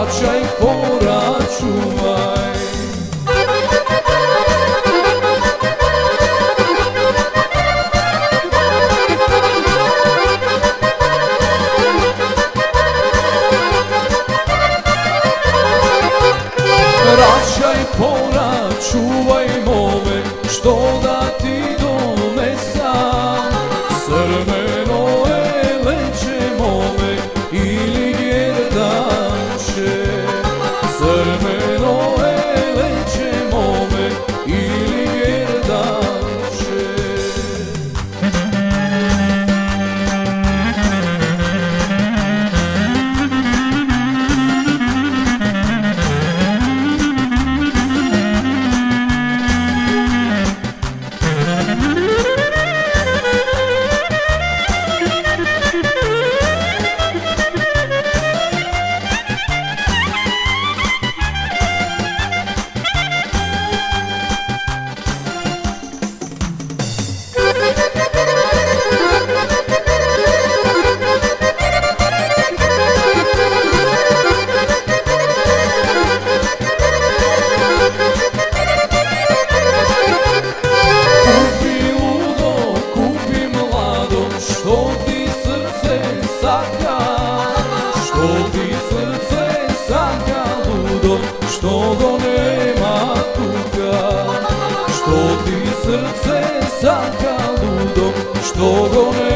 vraćaj, poračuvaj. Vraćaj, poračuvaj mome, što da ti donesam, crveno je leće mome ili gerdanče, crveno je leće mome ili gerdanče. Što ti srce saka ludo, što go nema tuga. Što ti srce saka ludo, što go nema tuga.